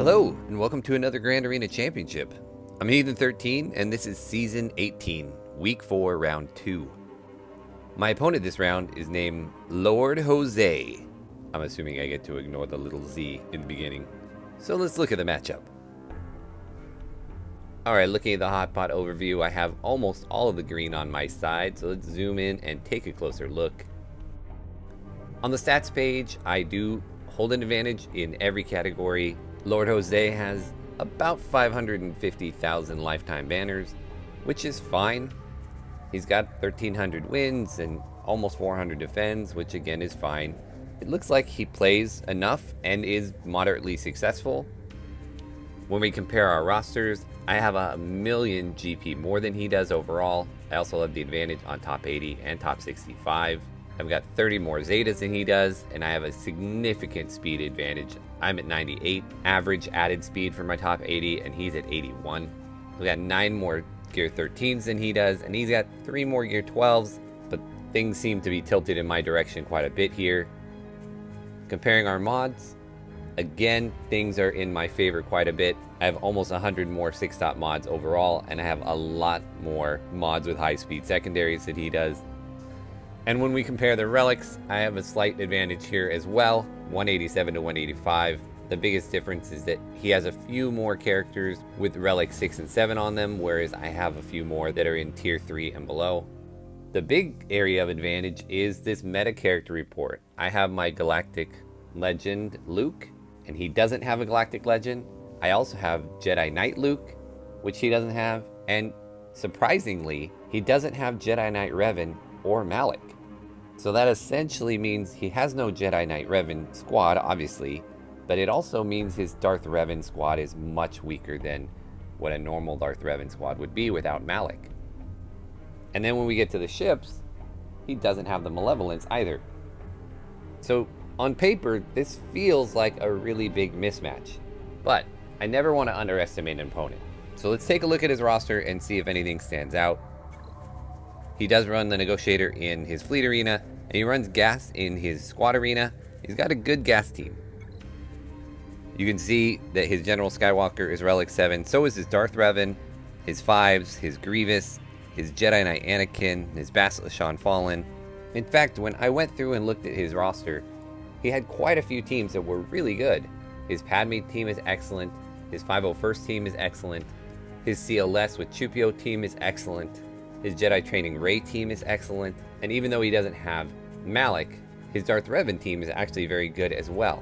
Hello, and welcome to another Grand Arena Championship. I'm Heathen13, and this is Season 18, Week 4, Round 2. My opponent this round is named Lord Jose. I'm assuming I get to ignore the little Z in the beginning. So let's look at the matchup. Alright, looking at the hotpot overview, I have almost all of the green on my side, so let's zoom in and take a closer look. On the stats page, I do hold an advantage in every category. Lord Jose has about 550,000 lifetime banners, which is fine. He's got 1,300 wins and almost 400 defends, which again is fine. It looks like he plays enough and is moderately successful. When we compare our rosters, I have a million GP more than he does overall. I also have the advantage on top 80 and top 65. I've got 30 more Zetas than he does, and I have a significant speed advantage. I'm at 98 average added speed for my top 80, and he's at 81. We've got 9 more Gear 13s than he does, and he's got 3 more Gear 12s, but things seem to be tilted in my direction quite a bit here. Comparing our mods, again, things are in my favor quite a bit. I have almost 100 more 6-stop mods overall, and I have a lot more mods with high-speed secondaries than he does. And when we compare the relics, I have a slight advantage here as well, 187 to 185. The biggest difference is that he has a few more characters with relic 6 and 7 on them, whereas I have a few more that are in tier 3 and below. The big area of advantage is this meta character report. I have my Galactic Legend Luke, and he doesn't have a Galactic Legend. I also have Jedi Knight Luke, which he doesn't have, and surprisingly, he doesn't have Jedi Knight Revan or Malik. So that essentially means he has no Jedi Knight Revan squad, obviously, but it also means his Darth Revan squad is much weaker than what a normal Darth Revan squad would be without Malik. And then when we get to the ships, he doesn't have the Malevolence either. So on paper, this feels like a really big mismatch, but I never want to underestimate an opponent. So let's take a look at his roster and see if anything stands out. He does run the Negotiator in his Fleet Arena, and he runs Gas in his Squad Arena. He's got a good Gas team. You can see that his General Skywalker is Relic 7, so is his Darth Revan, his 5s, his Grievous, his Jedi Knight Anakin, his Bastila Shan Fallen. In fact, when I went through and looked at his roster, he had quite a few teams that were really good. His Padme team is excellent, his 501st team is excellent, his CLS with Chupio team is excellent, his Jedi Training Rey team is excellent, and even though he doesn't have Malik, his Darth Revan team is actually very good as well.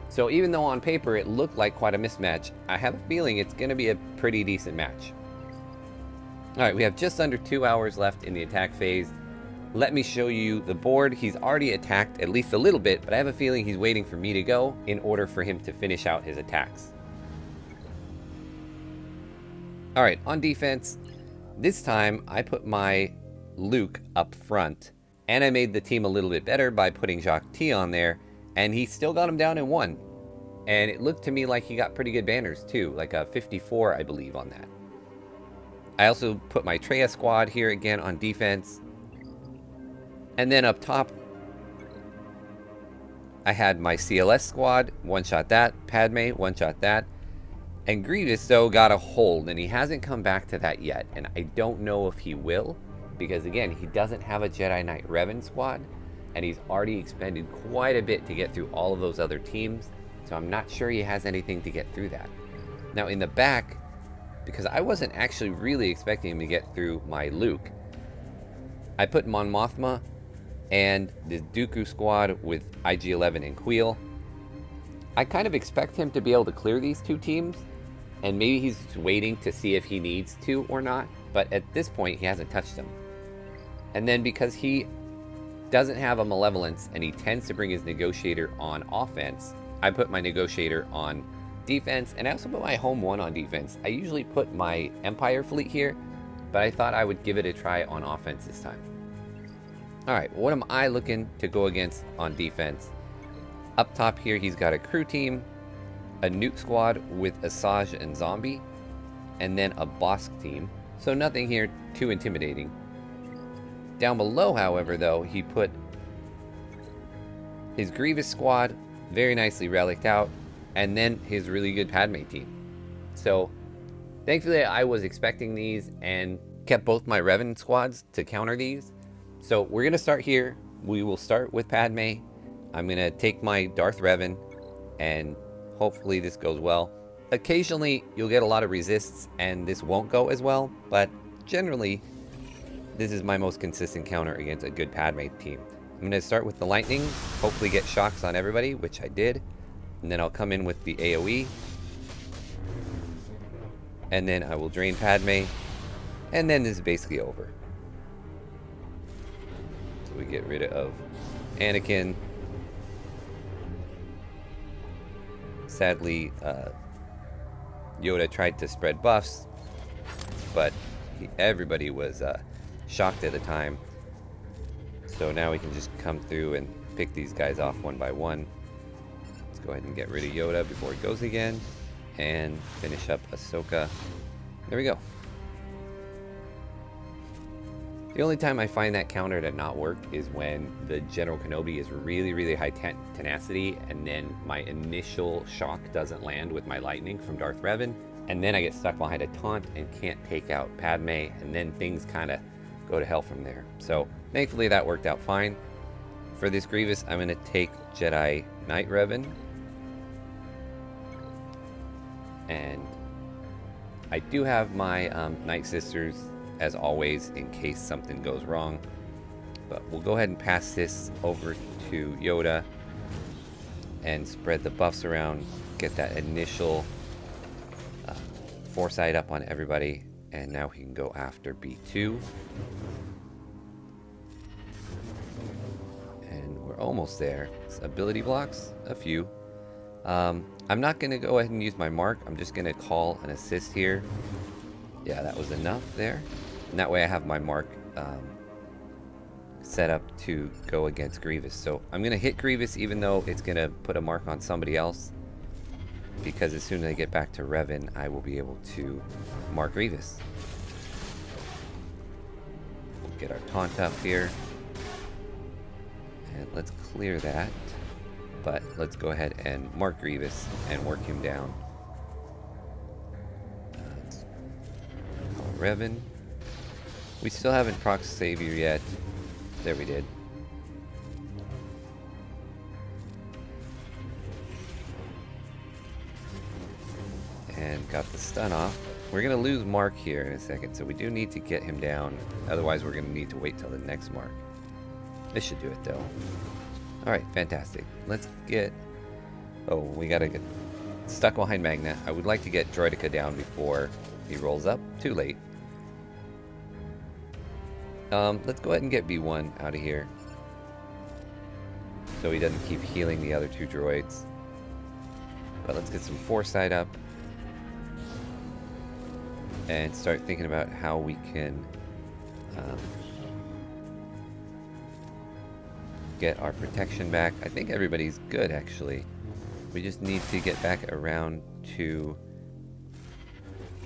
So even though on paper it looked like quite a mismatch, I have a feeling it's going to be a pretty decent match. Alright, we have just under 2 hours left in the attack phase. Let me show you the board. He's already attacked at least a little bit, but I have a feeling he's waiting for me to go in order for him to finish out his attacks. Alright, on defense, this time I put my Luke up front, and I made the team a little bit better by putting Jacques T on there, and he still got him down in 1. And it looked to me like he got pretty good banners too, like a 54 I believe on that. I also put my Traya squad here again on defense. And then up top, I had my CLS squad, one-shot that, Padme, one-shot that. And Grievous, though, got a hold, and he hasn't come back to that yet. And I don't know if he will, because again, he doesn't have a Jedi Knight Revan squad, and he's already expended quite a bit to get through all of those other teams. So I'm not sure he has anything to get through that. Now in the back, because I wasn't actually really expecting him to get through my Luke, I put Mon Mothma and the Dooku squad with IG-11 and Queel. I kind of expect him to be able to clear these two teams, and maybe he's waiting to see if he needs to or not, but at this point he hasn't touched them. And then because he doesn't have a Malevolence and he tends to bring his Negotiator on offense, I put my Negotiator on defense, and I also put my Home 1 on defense. I usually put my Empire fleet here, but I thought I would give it a try on offense this time. Alright, what am I looking to go against on defense? Up top here, he's got a crew team, a nuke squad with Asajj and Zombie, and then a Bosk team. So nothing here too intimidating. Down below, however, though, he put his Grievous squad, very nicely reliced out, and then his really good Padme team. So thankfully I was expecting these and kept both my Revan squads to counter these. So we're going to start here. We will start with Padme. I'm going to take my Darth Revan, and hopefully this goes well. Occasionally you'll get a lot of resists and this won't go as well, but generally this is my most consistent counter against a good Padme team. I'm going to start with the lightning, hopefully get shocks on everybody, which I did, and then I'll come in with the AoE, and then I will drain Padme, and then this is basically over. So we get rid of Anakin. Sadly, Yoda tried to spread buffs, but everybody was shocked at the time. So now we can just come through and pick these guys off one by one. Let's go ahead and get rid of Yoda before he goes again, and finish up Ahsoka. There we go. The only time I find that counter to not work is when the General Kenobi is really high tenacity, and then my initial shock doesn't land with my lightning from Darth Revan, and then I get stuck behind a taunt and can't take out Padme, and then things kind of go to hell from there. So thankfully that worked out fine. For this Grievous, I'm going to take Jedi Knight Revan, and I do have my Night Sisters as always in case something goes wrong, but we'll go ahead and pass this over to Yoda and spread the buffs around, get that initial foresight up on everybody, and now he can go after B2. And we're almost there. It's ability blocks, a few. I'm not going to go ahead and use my mark. I'm just going to call an assist here. Yeah, that was enough there. And that way I have my mark set up to go against Grievous. So I'm going to hit Grievous even though it's going to put a mark on somebody else, because as soon as I get back to Revan, I will be able to mark Grievous. We'll get our taunt up here. And let's clear that. But let's go ahead and mark Grievous and work him down. Let's call Revan. We still haven't proc Savior yet. There we did. And got the stun off. We're going to lose Mark here in a second, so we do need to get him down. Otherwise, we're going to need to wait till the next Mark. This should do it, though. Alright, fantastic. Let's get... Oh, we got to get stuck behind Magna. I would like to get Droideka down before he rolls up. Too late. Let's go ahead and get B1 out of here, so he doesn't keep healing the other two droids. But let's get some foresight up and start thinking about how we can get our protection back. I think everybody's good, actually. We just need to get back around to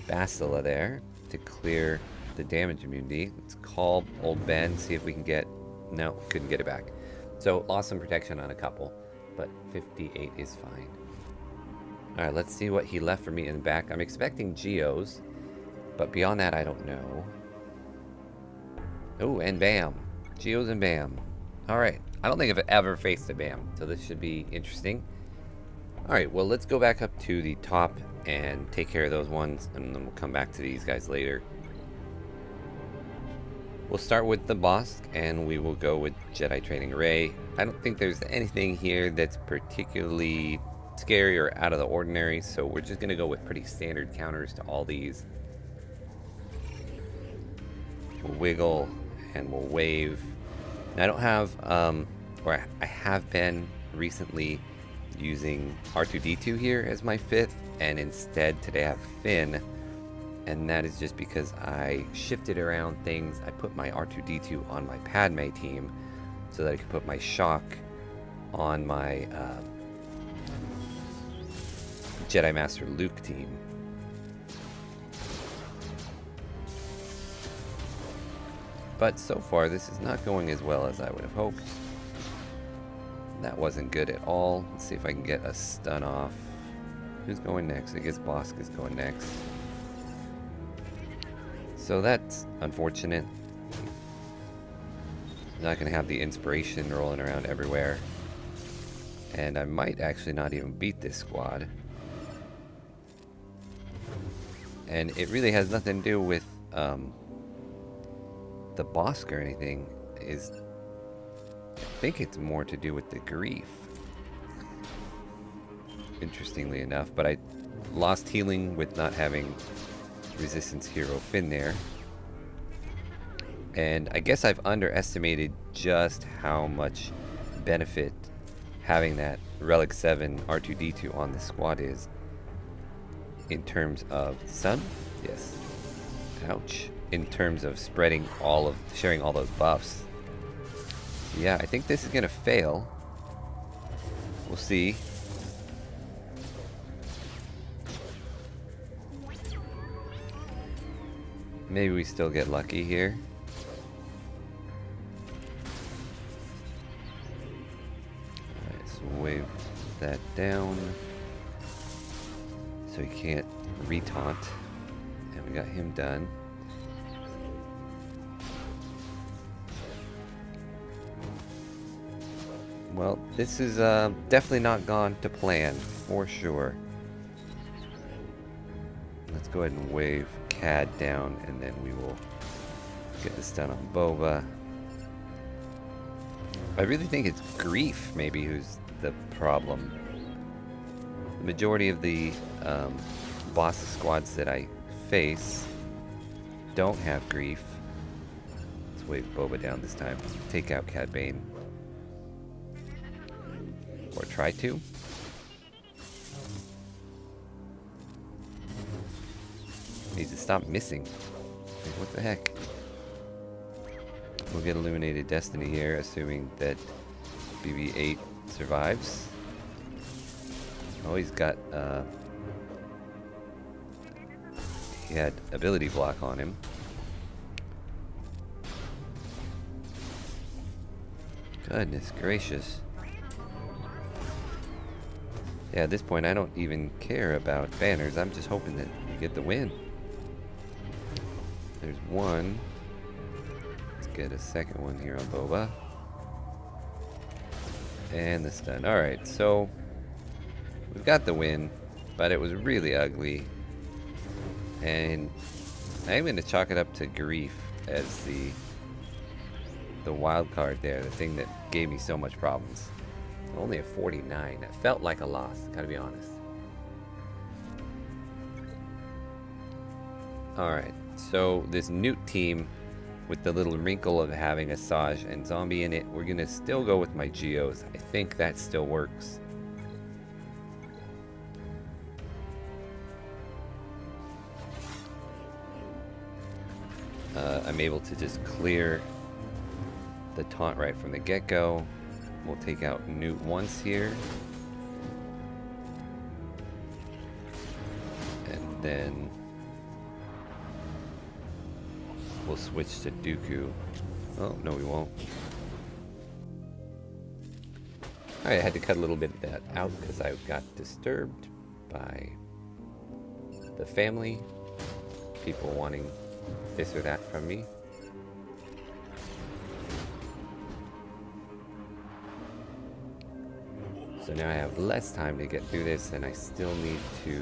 Bastila there to clear the damage immunity. Let's call old Ben, see if we can get... No, couldn't get it back. So lost some protection on a couple, but 58 is fine. Alright, let's see what he left for me in the back. I'm expecting Geos, but beyond that I don't know. Oh, and Bam. Geos and Bam. Alright, I don't think I've ever faced a Bam, so this should be interesting. Alright, well let's go back up to the top and take care of those ones, and then we'll come back to these guys later. We'll start with the Bosk, and we will go with Jedi Training Array. I don't think there's anything here that's particularly scary or out of the ordinary, so we're just going to go with pretty standard counters to all these. We'll wiggle, and we'll wave. Now, I don't have, or I have been recently using R2-D2 here as my 5th, and instead today I have Finn. And that is just because I shifted around things. I put my R2-D2 on my Padme team so that I could put my Shock on my Jedi Master Luke team. But so far this is not going as well as I would have hoped. That wasn't good at all. Let's see if I can get a stun off. Who's going next? I guess Bosk is going next. So that's unfortunate. Not going to have the inspiration rolling around everywhere. And I might actually not even beat this squad. And it really has nothing to do with the Bosk or anything. I think it's more to do with the grief. Interestingly enough, but I lost healing with not having Resistance Hero Finn there. And I guess I've underestimated just how much benefit having that Relic 7 R2-D2 on the squad is in terms of stun. Yes. Ouch. In terms of sharing all those buffs. Yeah, I think this is gonna fail. We'll see. Maybe we still get lucky here. Alright, so wave that down. So he can't retaunt. And we got him done. Well, this is definitely not gone to plan, for sure. Let's go ahead and wave CAD down, and then we will get this done on Boba. I really think it's Grief, maybe, who's the problem. The majority of the boss squads that I face don't have Grief. Let's wave Boba down this time. Take out Cad Bane. Or try to. Needs to stop missing. Like, what the heck? We'll get Illuminated Destiny here, assuming that BB-8 survives. Oh, he's got, he had ability block on him. Goodness gracious. Yeah, at this point, I don't even care about banners. I'm just hoping that we get the win. There's one. Let's get a second one here on Boba. And the stun. Alright, so we've got the win, but it was really ugly. And I'm going to chalk it up to Grief as the wild card there, the thing that gave me so much problems. Only a 49. It felt like a loss, gotta be honest. Alright, so this Newt team with the little wrinkle of having a Saj and Zombie in it, we're gonna still go with my Geos. I think that still works. I'm able to just clear the taunt right from the get-go. We'll take out Newt once here. And then we'll switch to Dooku. Oh, no we won't. Alright, I had to cut a little bit of that out because I got disturbed by the family. People wanting this or that from me. So now I have less time to get through this, and I still need to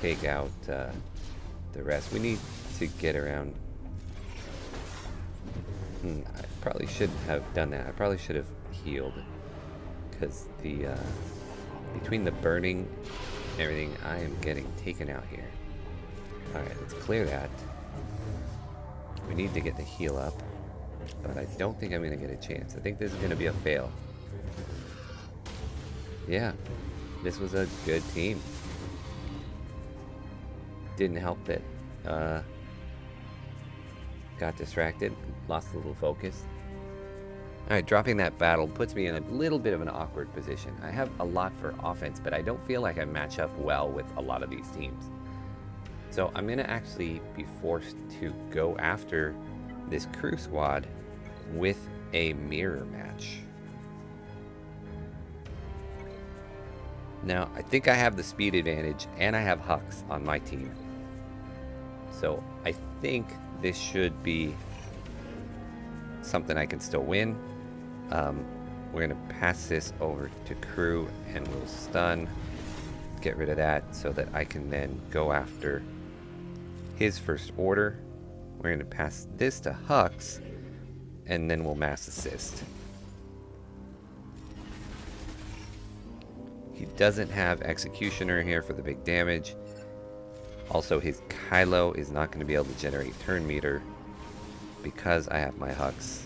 take out the rest. We need to get around. I probably shouldn't have done that. I probably should have healed, because the between the burning and everything, I am getting taken out here. Alright, let's clear that. We need to get the heal up, but I don't think I'm going to get a chance. I think this is going to be a fail. Yeah, this was a good team. Didn't help that got distracted, lost a little focus. Alright, dropping that battle puts me in a little bit of an awkward position. I have a lot for offense, but I don't feel like I match up well with a lot of these teams. So I'm going to actually be forced to go after this crew squad with a mirror match. Now, I think I have the speed advantage, and I have Hux on my team. So, I think this should be something I can still win. We're going to pass this over to crew, and we'll stun. Get rid of that so that I can then go after his first order. We're going to pass this to Hux, and then we'll mass assist. He doesn't have Executioner here for the big damage. Also, his Kylo is not going to be able to generate turn meter because I have my Hux.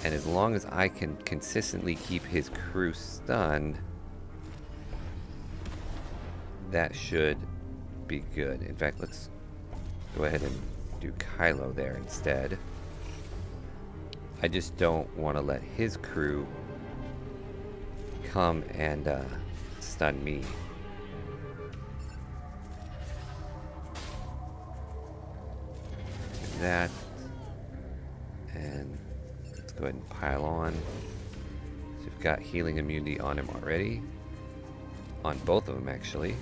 And as long as I can consistently keep his crew stunned, that should be good. In fact, let's go ahead and do Kylo there instead. I just don't want to let his crew come and stun me. Do that. And let's go ahead and pile on. So we've got healing immunity on him already. On both of them, actually.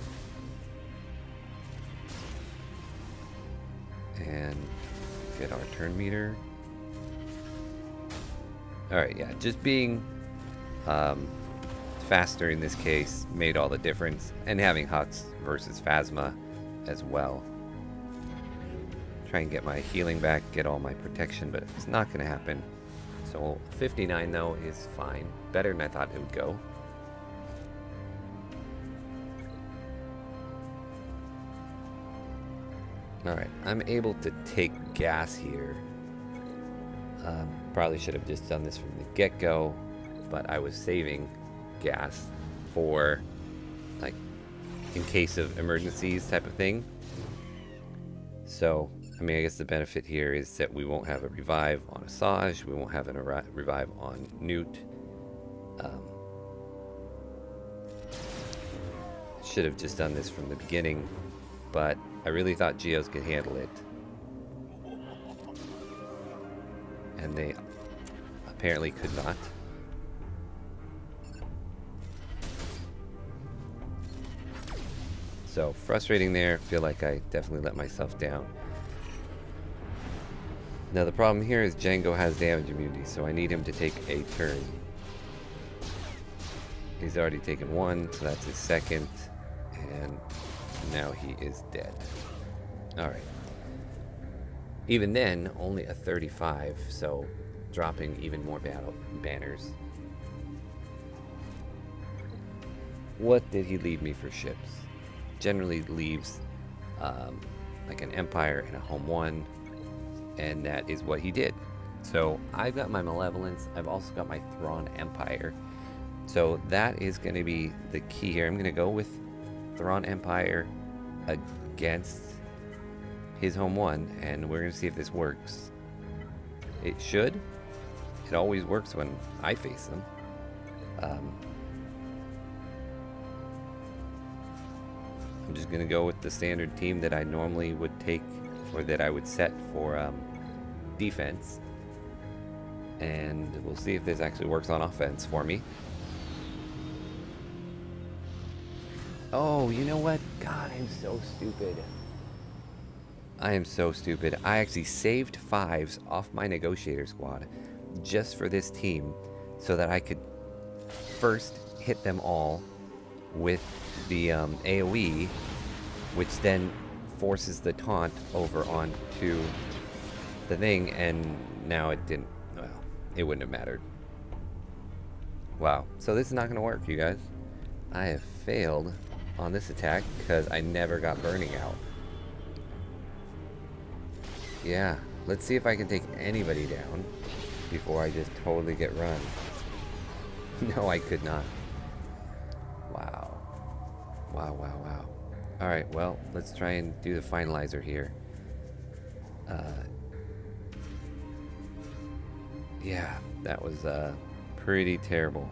And get our turn meter. Alright, yeah, just being faster in this case made all the difference, and having Hux versus Phasma as well. Try and get my healing back, get all my protection, but it's not going to happen. So 59 though is fine, better than I thought it would go. Alright, I'm able to take gas here. Probably should have just done this from the get-go, but I was saving gas for, like, in case of emergencies type of thing. So, I mean, I guess the benefit here is that we won't have a revive on Asajj, we won't have a revive on Newt. Should have just done this from the beginning, but I really thought Geos could handle it. And they apparently could not. So frustrating there. Feel like I definitely let myself down. Now the problem here is Jango has damage immunity, so I need him to take a turn. He's already taken one, so that's his second, and now he is dead. Alright. Even then, only a 35, so dropping even more battle banners. What did he leave me for ships? Generally leaves like an Empire and a Home 1, and that is what he did. So I've got my Malevolence, I've also got my Thrawn Empire. So that is going to be the key here. I'm going to go with Thrawn Empire against his Home 1, and we're going to see if this works. It should. It always works when I face them. I'm just going to go with the standard team that I normally would take, or that I would set for defense. And we'll see if this actually works on offense for me. Oh, you know what? God, I'm so stupid. I am so stupid. I actually saved 5s off my negotiator squad just for this team so that I could first hit them all with the AoE, which then forces the taunt over onto the thing, and now it didn't, well, it wouldn't have mattered. Wow, so this is not going to work, you guys. I have failed on this attack because I never got burning out. Yeah, let's see if I can take anybody down before I just totally get run. No, I could not. Wow. Wow, wow, wow. Alright, well, let's try and do the finalizer here. Yeah, that was pretty terrible.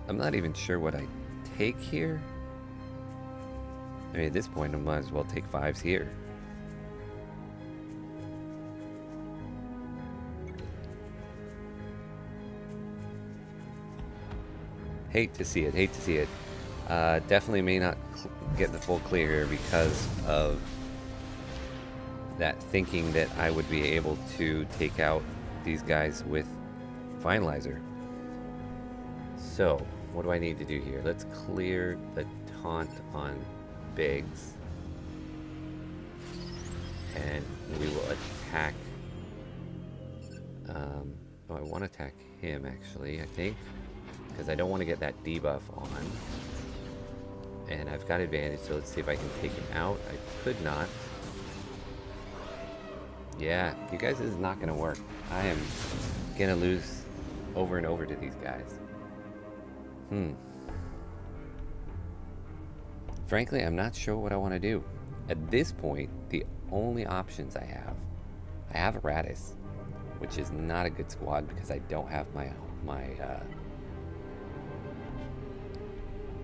I'm not even sure what I take here. I mean, at this point, I might as well take 5s here. Hate to see it. Hate to see it. Definitely may not get the full clear here because of that thinking that I would be able to take out these guys with Finalizer. So, what do I need to do here? Let's clear the taunt on Biggs. And we will attack... oh, I want to attack him, actually, I think. Because I don't want to get that debuff on. And I've got advantage, so let's see if I can take him out. I could not. Yeah, you guys, this is not going to work. I am going to lose over and over to these guys. Frankly, I'm not sure what I want to do. At this point, the only options I have a Radis, which is not a good squad because I don't have my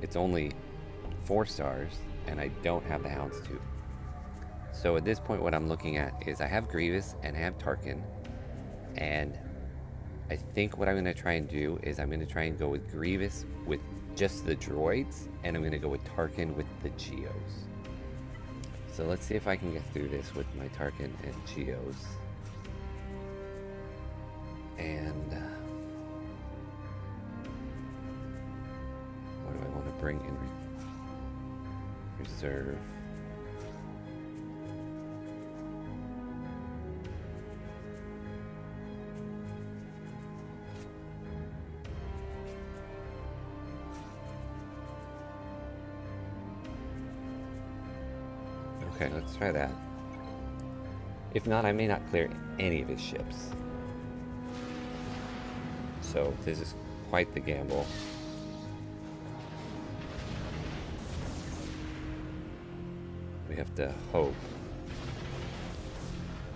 it's only 4 stars, and I don't have the Houndstooth. So at this point, what I'm looking at is I have Grievous and I have Tarkin, and I think what I'm going to try and do is I'm going to try and go with Grievous with just the droids, and I'm going to go with Tarkin with the Geos. So let's see if I can get through this with my Tarkin and Geos. And what do I want to bring in reserve? Okay, let's try that. If not, I may not clear any of his ships. So this is quite the gamble. We have to hope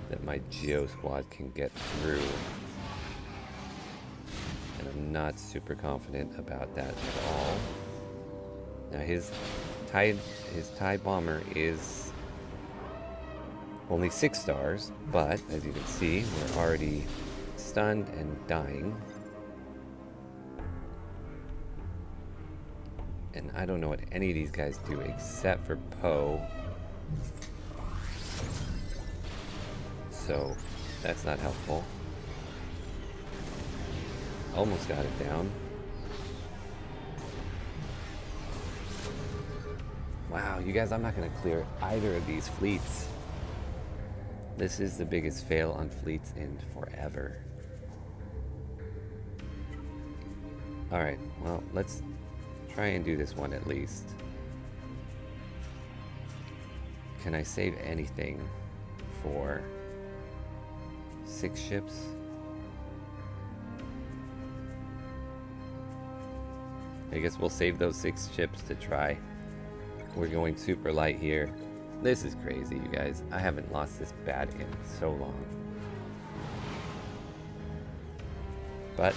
that my Geo squad can get through. And I'm not super confident about that at all. Now his TIE bomber is only 6 stars, but as you can see, we're already stunned and dying. And I don't know what any of these guys do except for Poe. So that's not helpful. Almost got it down. Wow, you guys, I'm not going to clear either of these fleets. This is the biggest fail on fleets in forever. Alright, well, let's try and do this one at least. Can I save anything for 6 ships? I guess we'll save those 6 ships to try. We're going super light here. This is crazy, you guys. I haven't lost this bad in so long. But,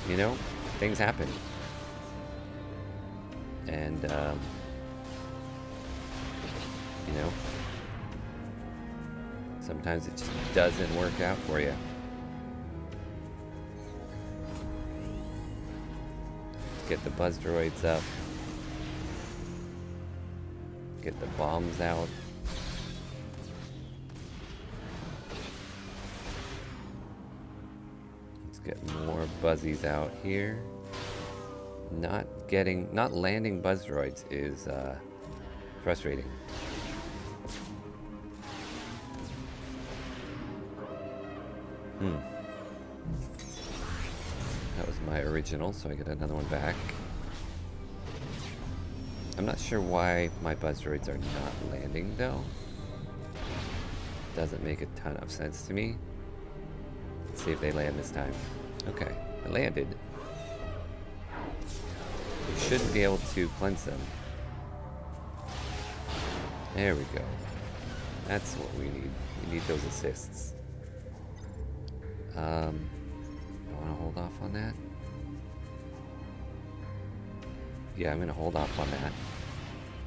you know, things happen. And, you know, sometimes it just doesn't work out for you. Get the buzz droids up. Get the bombs out. Let's get more buzzies out here. Not landing buzz droids is frustrating. That was my original, so I get another one back. I'm not sure why my buzz droids are not landing though. Doesn't make a ton of sense to me. Let's see if they land this time. Okay, I landed. We should be able to cleanse them. There we go. That's what we need. We need those assists. I want to hold off on that. Yeah, I'm going to hold off on that.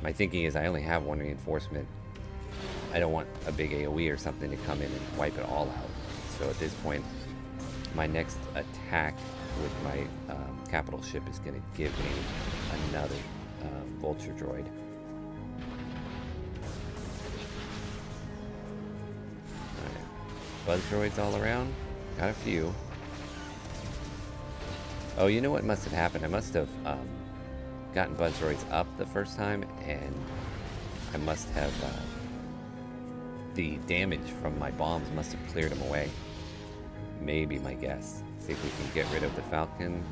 My thinking is I only have 1 reinforcement. I don't want a big AoE or something to come in and wipe it all out. So at this point, my next attack with my capital ship is going to give me another vulture droid. Alright. Buzz droids all around. Got a few. Oh, you know what must have happened? I must have gotten buzz droids up the first time, and I must have the damage from my bombs must have cleared them away. Maybe my guess. See if we can get rid of the Falcon.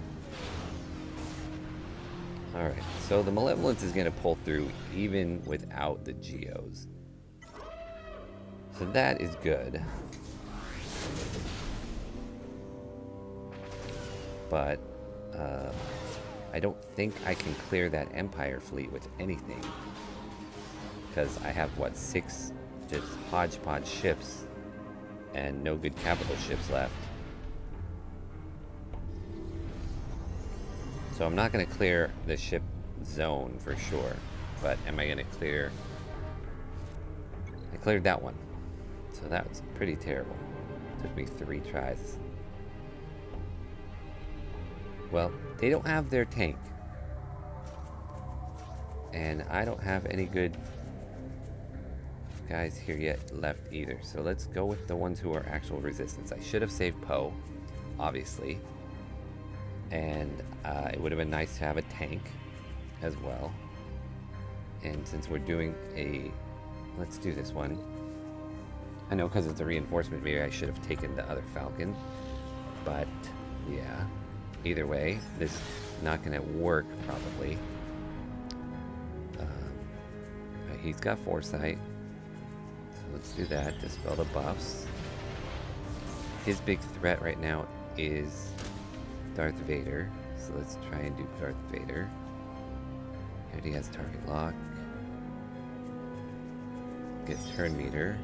Alright, so the Malevolence is going to pull through even without the Geos. So that is good. But I don't think I can clear that Empire fleet with anything. Because I have, what, 6 just hodgepodge ships and no good capital ships left. So I'm not going to clear the ship zone for sure. But am I going to clear... I cleared that one. So that was pretty terrible. Took me 3 tries. Well, they don't have their tank. And I don't have any good guys here yet left either. So let's go with the ones who are actual resistance. I should have saved Poe, obviously. And it would have been nice to have a tank as well. And since we're doing a... Let's do this one. I know because it's a reinforcement, maybe I should have taken the other Falcon. But, yeah. Either way, this is not going to work, probably. He's got foresight. So let's do that. Dispel the buffs. His big threat right now is Darth Vader. So let's try and do Darth Vader. Here he has target lock. Get turn meter.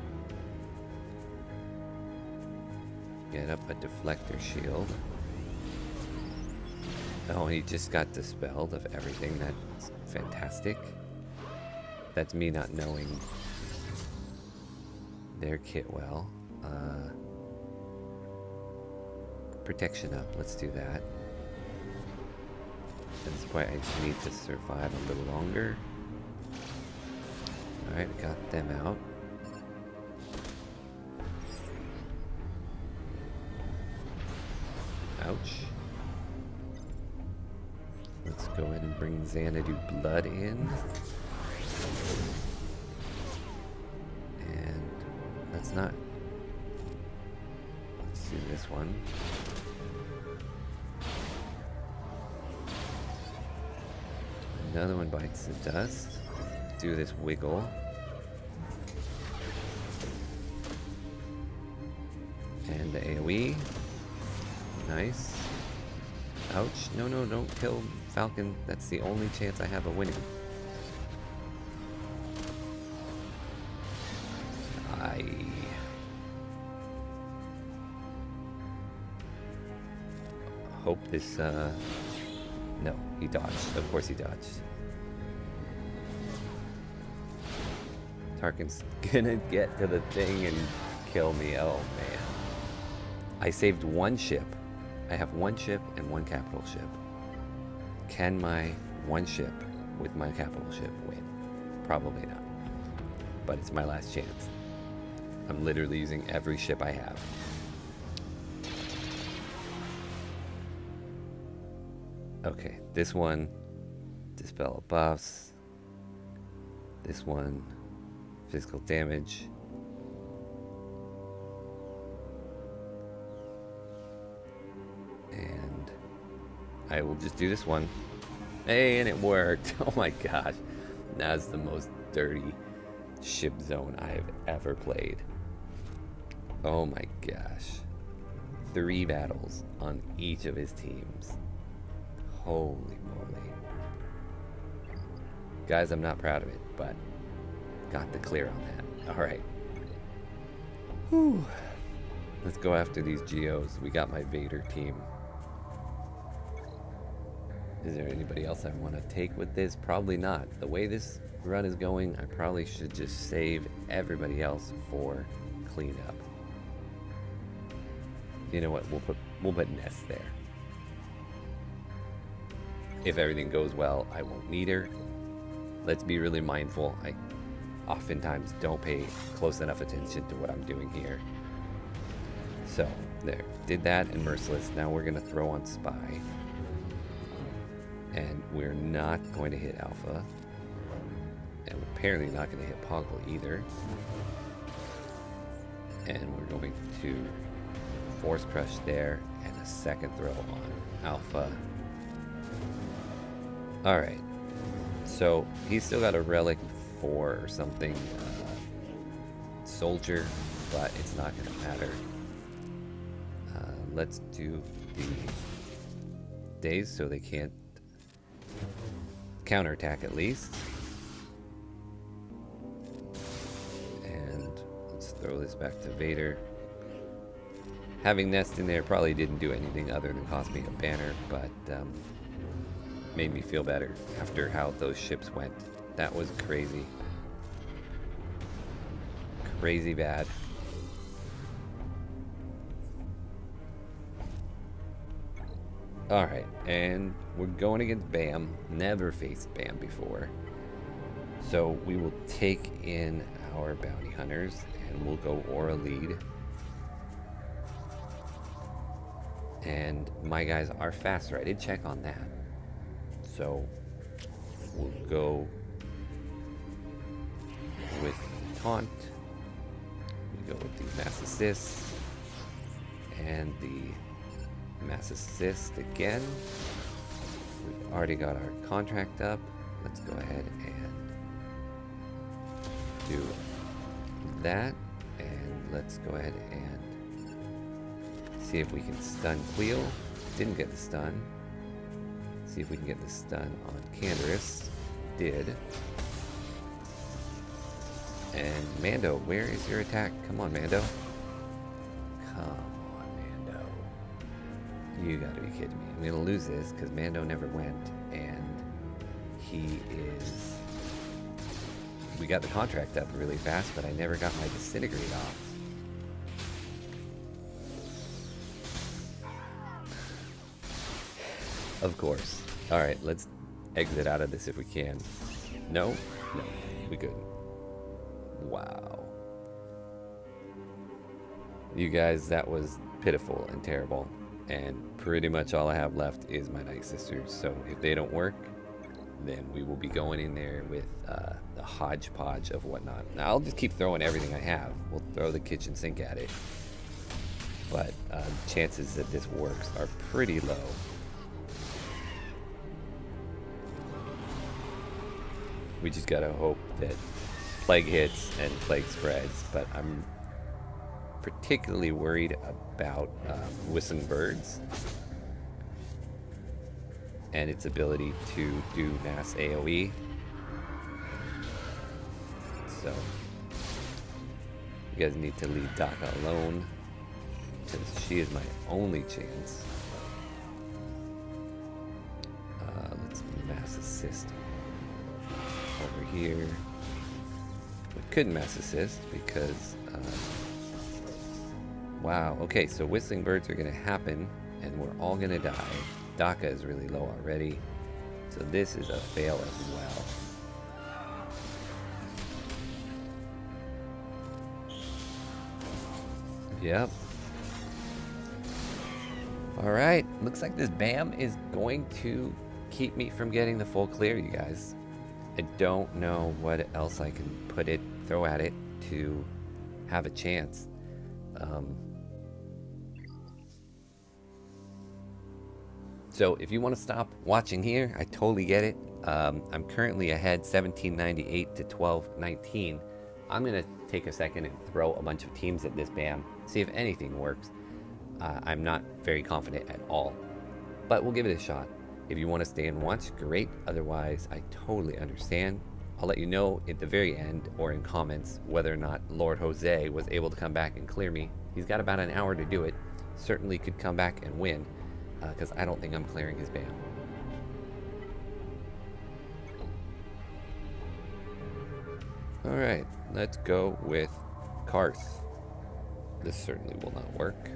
Get up a deflector shield. Oh, he just got dispelled of everything. That's fantastic. That's me not knowing their kit well. Protection up. Let's do that. At this point, I just need to survive a little longer. Alright, we got them out. Ouch. Let's go ahead and bring Xanadu Blood in. And let's not... Let's do this one. Another one bites the dust. Do this wiggle. And the AoE. Nice. Ouch. No, no, don't kill Falcon. That's the only chance I have of winning. I hope this, no, he dodged. Of course he dodged. Tarkin's gonna get to the thing and kill me. Oh, man. I saved one ship. I have one ship and one capital ship. Can my one ship with my capital ship win? Probably not. But it's my last chance. I'm literally using every ship I have. Okay, this one, dispel buffs. This one, physical damage. And I will just do this one. Hey, and it worked. Oh my gosh. That's the most dirty ship zone I've ever played. Oh my gosh. 3 battles on each of his teams. Holy moly. Guys, I'm not proud of it, but got the clear on that. Alright. Whew. Let's go after these Geos. We got my Vader team. Is there anybody else I want to take with this? Probably not. The way this run is going, I probably should just save everybody else for cleanup. You know what? We'll put Ness there. if everything goes well, I won't need her. Let's be really mindful. I oftentimes don't pay close enough attention to what I'm doing here. So, there. Did that and Merciless. Now we're going to throw on Spy. And we're not going to hit Alpha. And we're apparently not going to hit Poggle either. And we're going to Force Crush there and a second throw on Alpha. Alright. So, he's still got a Relic 4 or something. Soldier, but it's not going to matter. Let's do the days so they can't counterattack at least. And let's throw this back to Vader. Having Nest in there probably didn't do anything other than cost me a banner, but made me feel better after how those ships went. That was crazy. Crazy bad. Alright, and we're going against Bam. Never faced Bam before. So we will take in our bounty hunters and we'll go Aura lead. And my guys are faster. I did check on that. So we'll go with Taunt. We go with the Mass Assist and the Mass Assist again. We've already got our contract up. Let's go ahead and do that. And let's go ahead and see if we can stun Cleo. Didn't get the stun. See if we can get the stun on Canderous. Did. And Mando, where is your attack? Come on, Mando. Come. You gotta be kidding me. I'm gonna lose this because Mando never went, and he is... We got the contract up really fast, but I never got my Disintegrate off. Of course. Alright, let's exit out of this if we can. No? No. We couldn't. Wow. You guys, that was pitiful and terrible. And pretty much all I have left is my Night Sisters. So if they don't work, then we will be going in there with the hodgepodge of whatnot. Now I'll just keep throwing everything I have. We'll throw the kitchen sink at it. But chances that this works are pretty low. We just gotta hope that Plague hits and Plague spreads. But I'm particularly worried about Whistling Birds and its ability to do mass AoE. So you guys need to leave Daka alone because she is my only chance. Let's mass assist over here. We couldn't mass assist because wow, okay, so Whistling Birds are going to happen, and we're all going to die. Daka is really low already, so this is a fail as well. Yep. Alright, looks like this BAM is going to keep me from getting the full clear, you guys. I don't know what else I can throw at it to have a chance. So if you want to stop watching here, I totally get it. I'm currently ahead 1798 to 1219. I'm going to take a second and throw a bunch of teams at this BAM, see if anything works. I'm not very confident at all, but we'll give it a shot. If you want to stay and watch, great. Otherwise, I totally understand. I'll let you know at the very end or in comments whether or not Lord Jose was able to come back and clear me. He's got about an hour to do it. Certainly could come back and win. Because I don't think I'm clearing his BAM. Alright, let's go with Karth. This certainly will not work.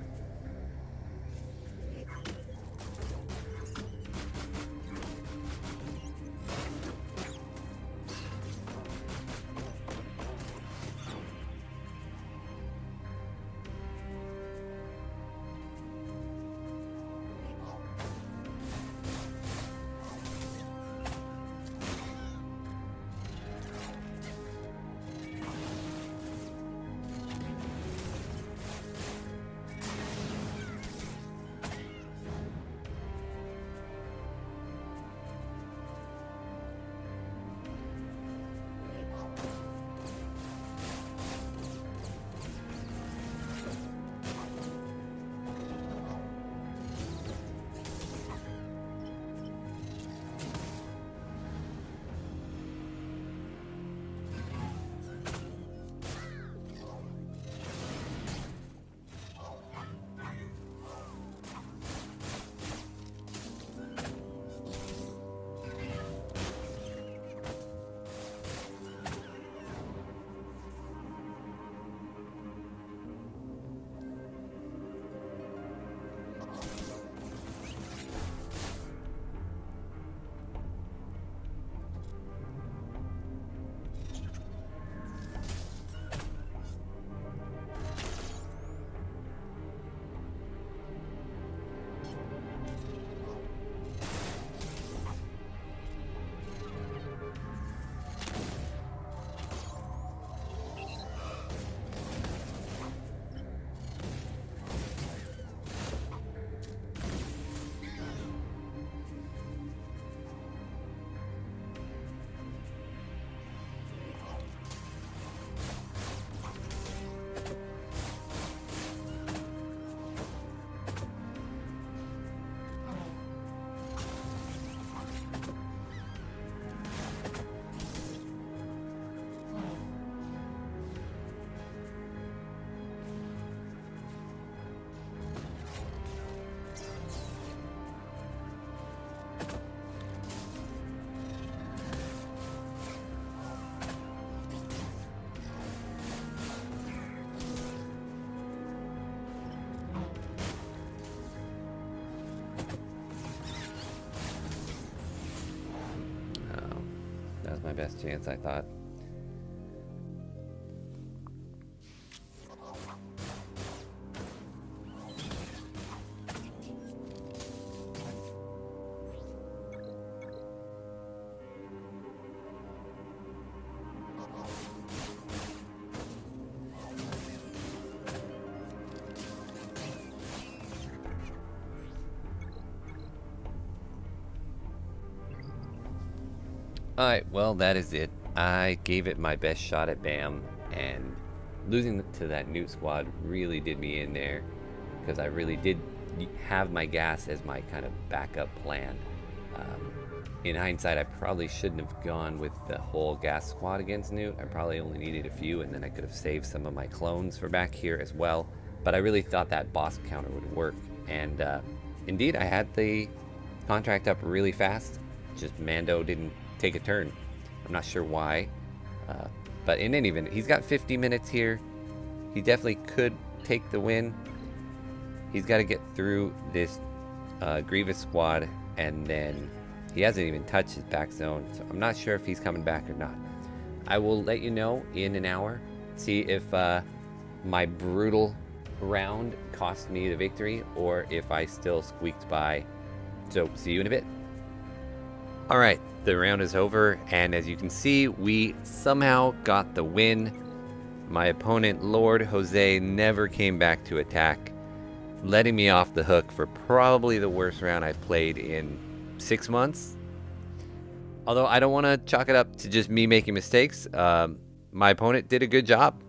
my best chance, I thought. Alright, well, that is it. I gave it my best shot at BAM, and losing to that Newt squad really did me in there, because I really did have my gas as my kind of backup plan. In hindsight, I probably shouldn't have gone with the whole gas squad against Newt. I probably only needed a few, and then I could have saved some of my clones for back here as well. But I really thought that boss counter would work, and indeed, I had the contract up really fast. Just Mando didn't take a turn. I'm not sure why, but in any event, he's got 50 minutes here. He definitely could take the win. He's got to get through this Grievous squad, and then he hasn't even touched his back zone, so I'm not sure if he's coming back or not. I will let you know in an hour, see if my brutal round cost me the victory or if I still squeaked by. So see you in a bit. Alright, the round is over, and as you can see, we somehow got the win. My opponent, Lord Jose, never came back to attack, letting me off the hook for probably the worst round I've played in 6 months. Although I don't want to chalk it up to just me making mistakes. My opponent did a good job.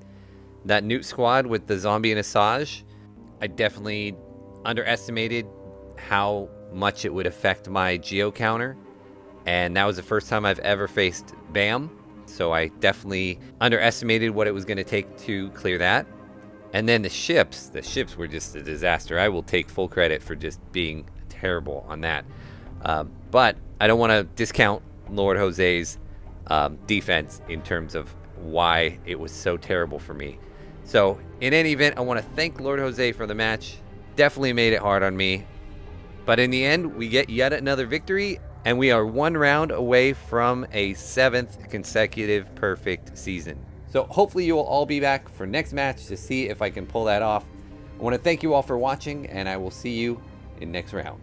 That Newt squad with the zombie and Asajj, I definitely underestimated how much it would affect my geo counter. And that was the first time I've ever faced BAM, so I definitely underestimated what it was going to take to clear that. And then the ships were just a disaster. I will take full credit for just being terrible on that. But I don't want to discount Lord Jose's defense in terms of why it was so terrible for me. So in any event, I want to thank Lord Jose for the match. Definitely made it hard on me. But in the end, we get yet another victory. And we are 1 round away from a 7th consecutive perfect season. So hopefully you will all be back for next match to see if I can pull that off. I want to thank you all for watching, and I will see you in next round.